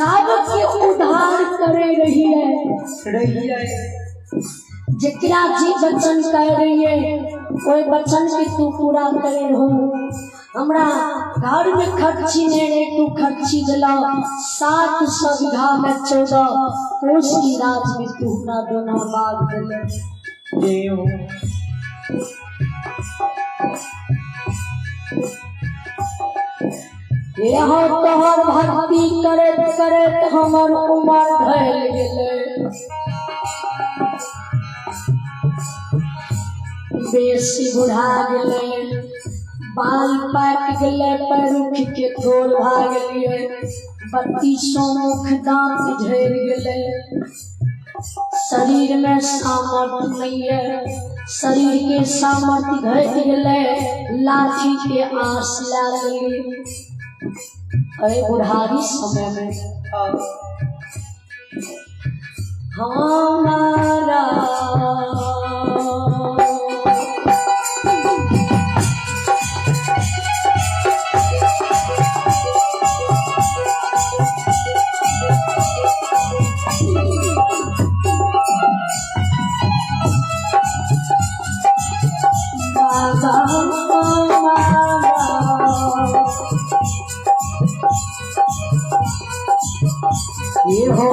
सबके उद्धार करे रही है जकरा जी वचन कह रही है कोई वचन के तू पूरा करे रहो। हमरा घर में खर्ची ने तू खर्ची दिला 700 बीघा में 14 कोसी राज में तू हमरा दोना बाग दिले। यहाँ तोहर भक्ति करे करे हमर उमर ढल गेले बेसी बुढ़ा गेले बाल पाक गेले पैरुख के तोड़ भाग गेलिए 32 मुख दांत झड़ गेले शरीर में सामर्थ्य नहीं है शरीर के सामर्थ्य घट गेले लाठी के आस लागली अरे बुढ़ारी समय में हमारा ये हो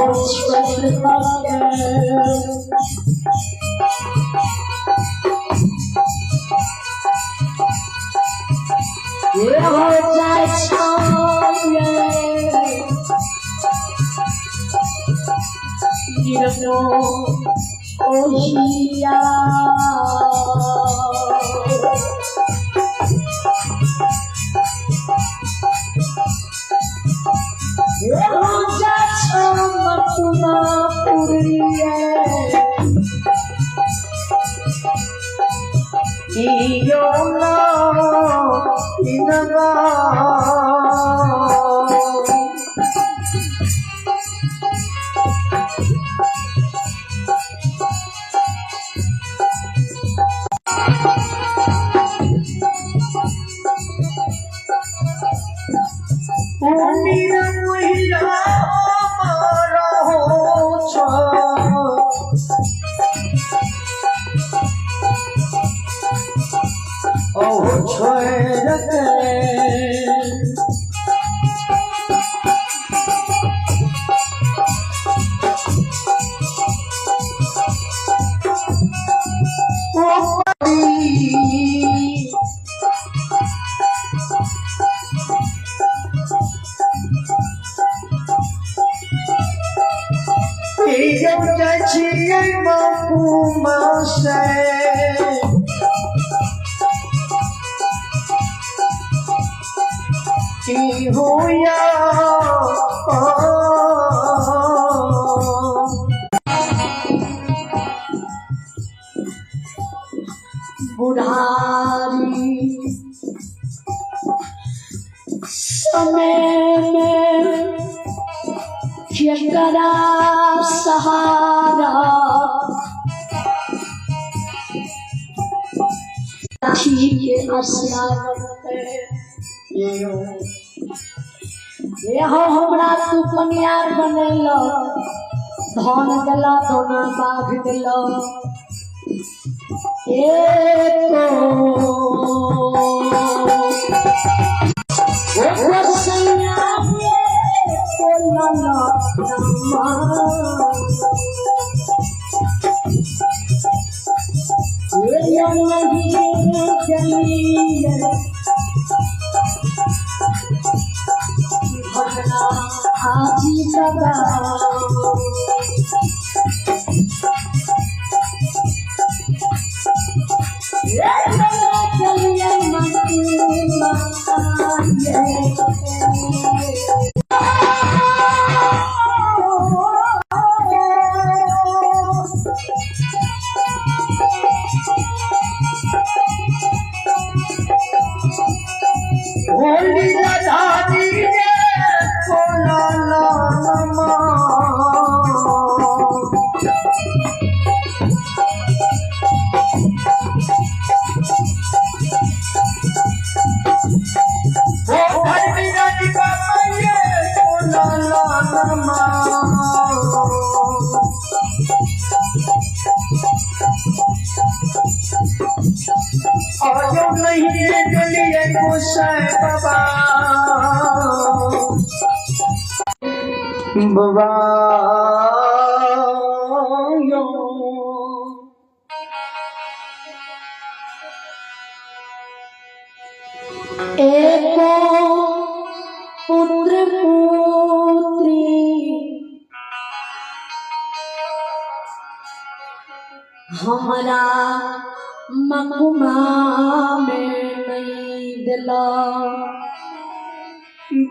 ये हो जाए ओहिया बुढ़ारी समय में केकरा सहारा के ये हो हमरा तू पनियार बनेलो धन दिला दोना बाघ दिलो आजी सदा रामा और जो नहीं गलिए गोसाई बाबा बाबा एको पुत्र पुत्री हमारा मकुमा में नहीं दिला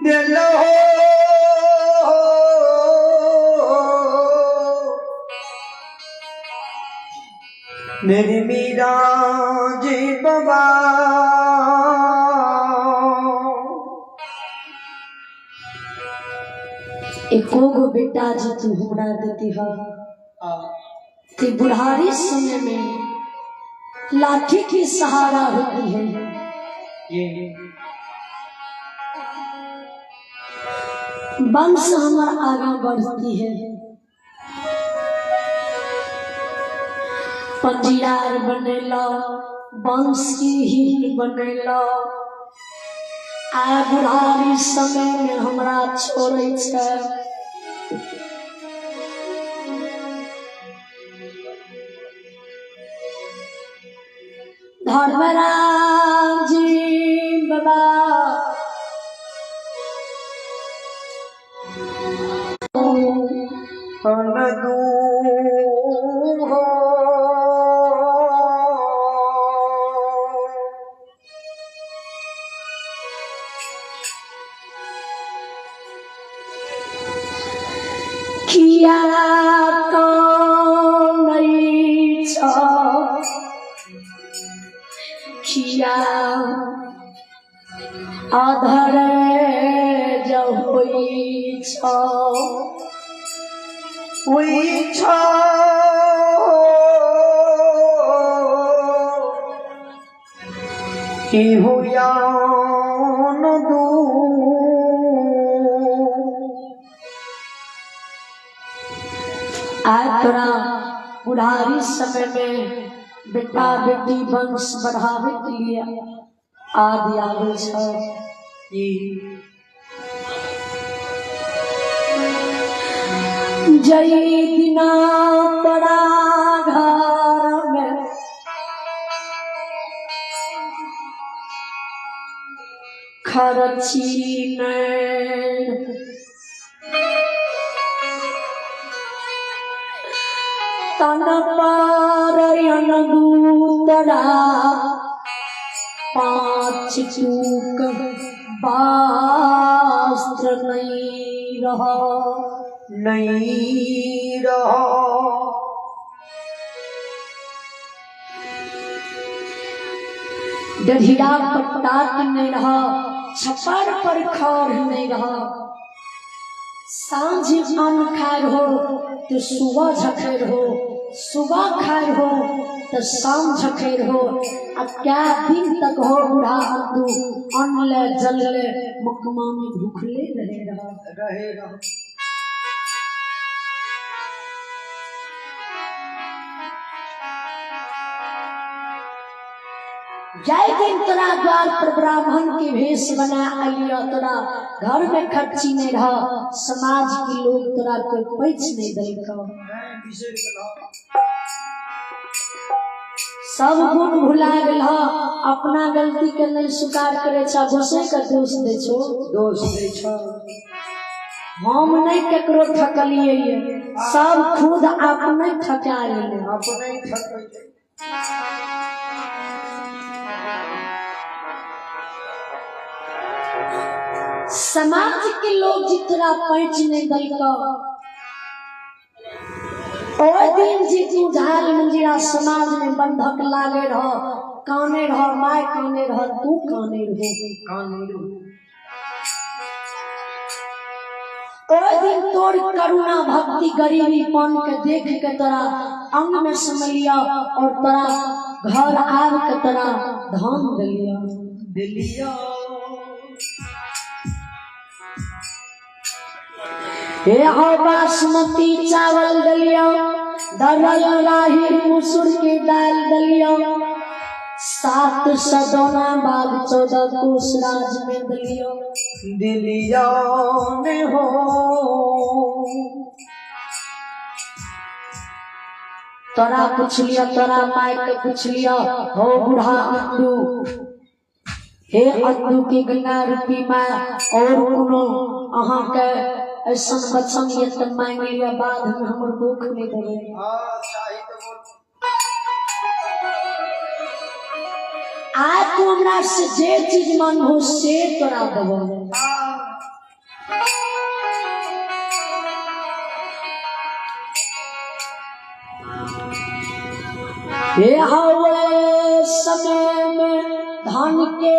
दिलो मेरी मीरा जी बाबा एको गो बेटा जी तू हमरा देती हो कि बुढ़ारी समय में लाठी की सहारा होती है वंश हमारा आगे बढ़ती है पंजियार बनेला वंश की हीर बनेला आ बुढ़ारी समय में हमरा छोड़े छे धर्मराज जी बाबा किया किया आधर जब हुई कि हुआ न दू आज तोरा बुढ़ारी समय में बेटा बेटी वंश बढ़ावे के लिए आदि आवे जय दिना बड़ा घर में खर्ची नहीं तन पारयन दूतरा पाँच चूक वास्त्र नहीं रहा डढ़िया पट्टाट नहीं रहा छपर पर खर नहीं रहा सांझ अन्न खाए हो तो सुबह झखेर हो सुबह खाए हो तो शाम झखेर हो अब क्या दिन तक हो बूढ़ा तू अन्न ले जल ले मकमा में भूखले रहेगा जय दिन तोरा द्वार पर ब्राह्मण के भेष बना आलिया तोरा घर में खर्ची नहीं रहा समाज के लोग तोरा कोई पैच नहीं देगा सब गुण भुला गल अपना गलती के नहीं स्वीकार करे गोसे का दोष दे छो हम नहीं केकरो ठकलिए सब खुद अपने ठका ले समाज के लोग जितना पैच नहीं देगा ओए दिन जी तू झाल मंजिरा समाज में बंधक लागे रह काने रह माय काने रह तू काने रह ओए दिन तोर करुणा भक्ति गरीबी पन के देख के तोरा अंग में समलिया और तोरा घर आव के तोरा धाम दिलिया हे हो बासमती चावल दलियो, दरल राही मसूर की दाल दलियो, 7 सदोना बाग 14 कोस राज में दलियो दिलिया में हो। तोरा पूछ लिया, तोरा माय के पूछ लिया, हो बूढ़ा अंधू, हे अंधू की गंगा रूपी माय, और कोनो अहाँ के ऐसा बचन ये त मांग लिया, बाद में हमर दुख नहीं देबे। हां चाही तो बोल। आज तू हमरा से जे चीज मांगो से तोरा देबो। हे हवे समय में धन के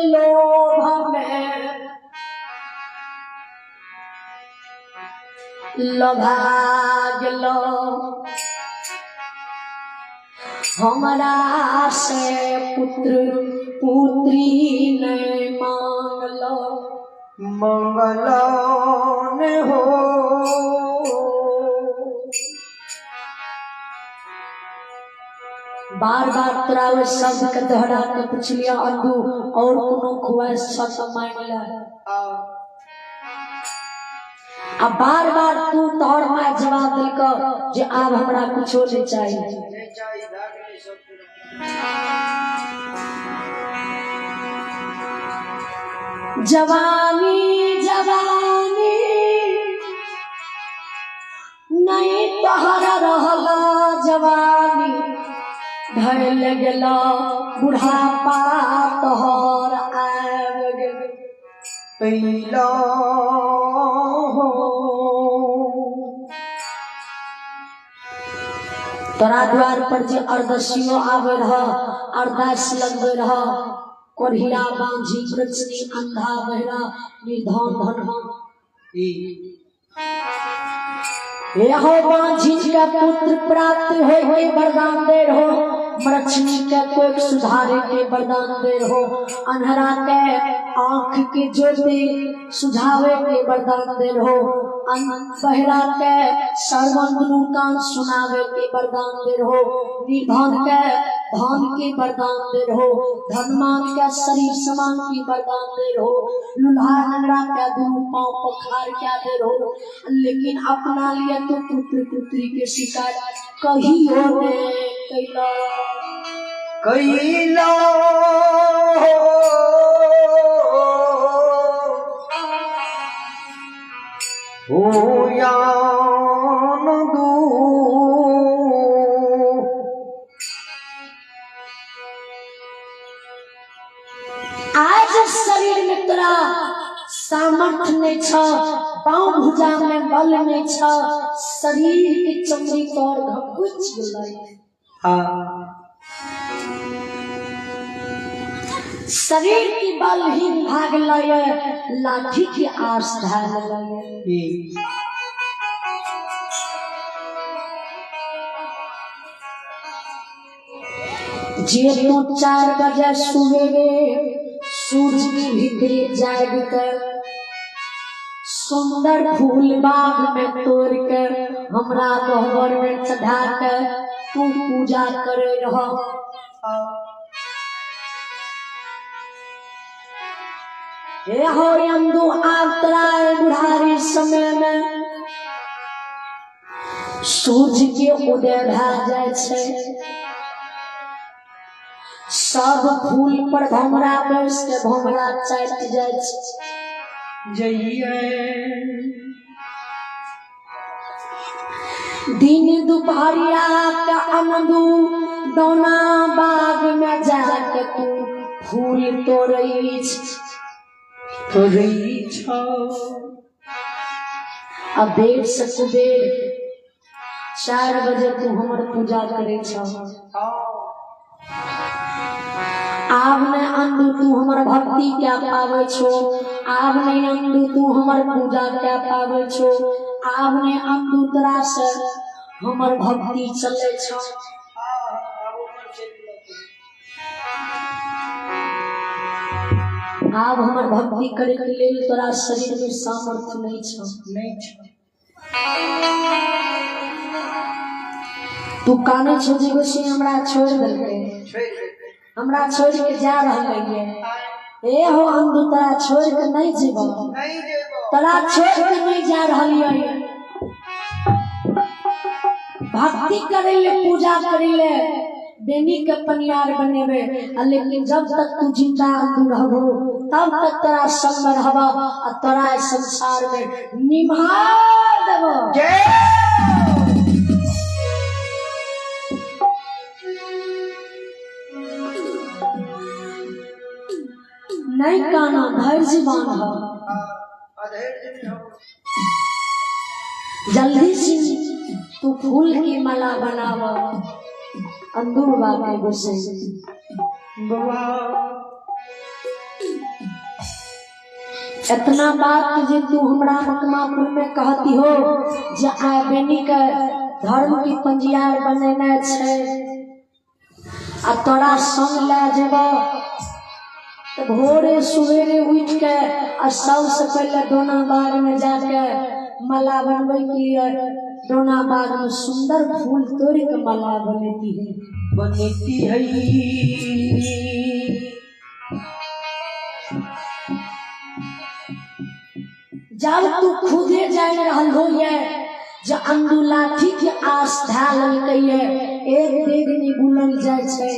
लोभ में लोभा गेलो, हमरा से पुत्र पुत्री नहीं मांगलो, मंगलो ने हो। बार बार तोरा वे शब्द के दोहरा के पूछ लिया अंधू, और कोनो ख्वाहिश छ तो मांग ले। अब बार बार तू तोहर माय जवाब देलको जे आब हमरा कुछो नहीं चाहिए। जवानी जवानी नहीं तोहरा रहला, जवानी ढल गेला, बुढ़ापा तोहर आब गेल पीला हो। तोरा द्वार पर जे अरदसियो आवे रह, अरदास लगबे रह, कोढ़िया बांझी प्रचनी अंधा बहरा निर्धन धनवान, हे हो बांझी के पुत्र प्राप्त होय के वरदान दे रहो, मृक्षणी के कोई सुधारे के वरदान दे रहो, अन्हरा के आंख के ज्योति सुझावे के वरदान दे रहो, बहरा के सर्वंतनु कान सुनावे के वरदान दे रहो, निर्धन के धन के वरदान दे रहो, धनवान के शरीर समान की वरदान दे रहो, लुल्हा नंगरा के दोनों पांव पखार क्या दे रहो, लेकिन अपना लिए तो पुत्र पुत्री के शिकार कहियो ने कैला कैला हो यान दू। आज शरीर में तोरा सामर्थ्य नहीं छ, पांव भुजा में बल नहीं छ, शरीर की चमड़ी तोड़ घकुच गेलै, शरीर की बल ही भाग लय, लाठी की आस ढाल लय। जे तू 4 बजे सुबेरे सूरज की भीतरी जाग कर सुंदर फूल बाग में तोड़ कर हमरा गहवर में चढ़ा कर तू पूजा करे रह, हे हो अंधू आब तराय बुढ़ारी समय में सूरज के उदय भा जाय छै, सब फूल पर भमरा बैस के भमरा चाट जाय छै। दिन दुपहरिया के अंधू दोना बाग में जाके तू फूल तोड़ई छो, अब देर से सुबेर 4 बजे तू हमर पूजा करे छो, आब ने अंधू तू हमर भक्ति क्या पावे छो, आब ने अंधू तू हमर पूजा क्या पावे छो, आब ने अंधू तोरा से हमर भक्ति चले छो। आब हमर भक्ति करे के लेल तोरा शरीर में सामर्थ्य नहीं छो, तू काने छोड़ी गोसी हमरा छोड़ देलके, हमरा छोड़ के जा रहले ए हो हम तोरा छोड़ के नहीं जेबो, तोरा छोड़ के नहीं जा रहलिए। भक्ति करेले पूजा करेले बेनी के पनियार बनेबे, लेकिन जब तक तू जिंदा रहबो तब तक तोरा संग रहबा और तोरा संसार में निभा देबो। नहीं काना धैर्य बांध, जल्दी से तू फूल की माला बनावा अंदूर बाबा गोसे। इतना बात जे तू हमरा मकमापुर में कहती हो जे आय बेनी के धर्म की पंजियार बनेना छे आ तोरा संग ले जेबो, तो भोरे सवेरे उठ के और सबसे पहले दोना बाग में जाके माला बनवे की दोना बाग में सुंदर फूल तोड़ के माला बनती है। जब तू खुदे जाए रहल हो जे अंदू लाठी के आस ढाल ललकैये एक देर में बुलल जाए छे,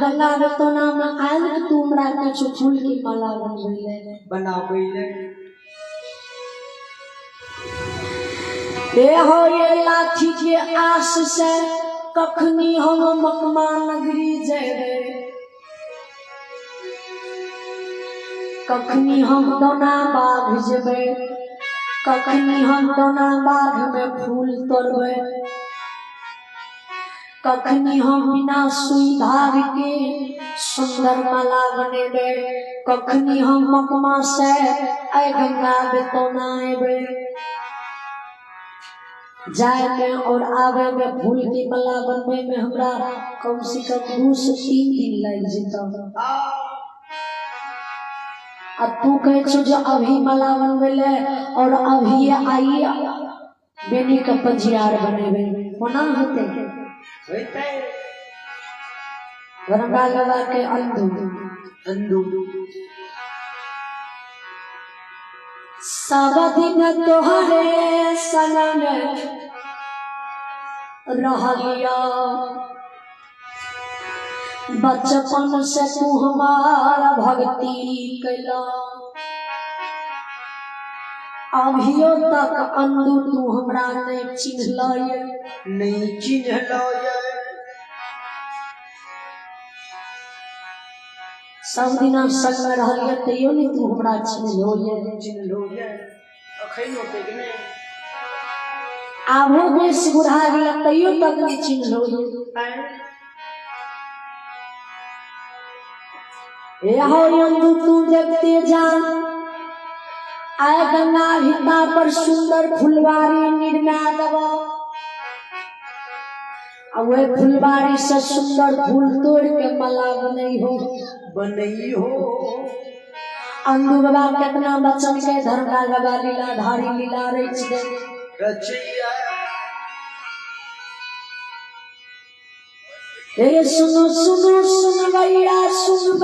गंगा तो नाम आयल तू हमरा कुछ फूल की माला बनावे ए हो ये लाठी के आस से कखनी हम मकमा नगरी जेबे, कखनी हम दोना बाग जेबे, कखनी हम दोना बाग में फूल तोड़बे, कखनी हम बिना सुई धाग के सुंदर माला बनेबे, कखनी हम मकमा से ऐ गंगा बेतौना एबे। जाए में और आवे में फूल की माला बनवे में हमरा कम से कम 2 से 3 दिन लग जेता। अब तू कहे छो जो अभी माला बनवे ले और अभी आई बेनी का पंजियार बनेबे कोना होते गंगा लगा के अंदू सब दिन तोहरे संग रहलिया, बचपन से तू हमारा भक्ति कैला, अभियो तक अंदू तू हमरा नहीं चिन्हलाये, नहीं चिन्हलाये। सब दिना संग में रहलिए तैयो नहीं तू हमरा चिन्हलोये। आभो बेस बुढ़ा गया तैयो तक नहीं चिन्हलोये। ए हो अंदू तू देखते जा आय गंगा भिता पर सुंदर फुलवारी निर्माण दबा, वे फुलवारी से सुंदर फूल तोड़ के माला बनई हो अंदू बाबा कितना बच्चन के धर्म का बाबा लीला धारी लीला रच दे ए सुनो सुनो सुन भैया सुन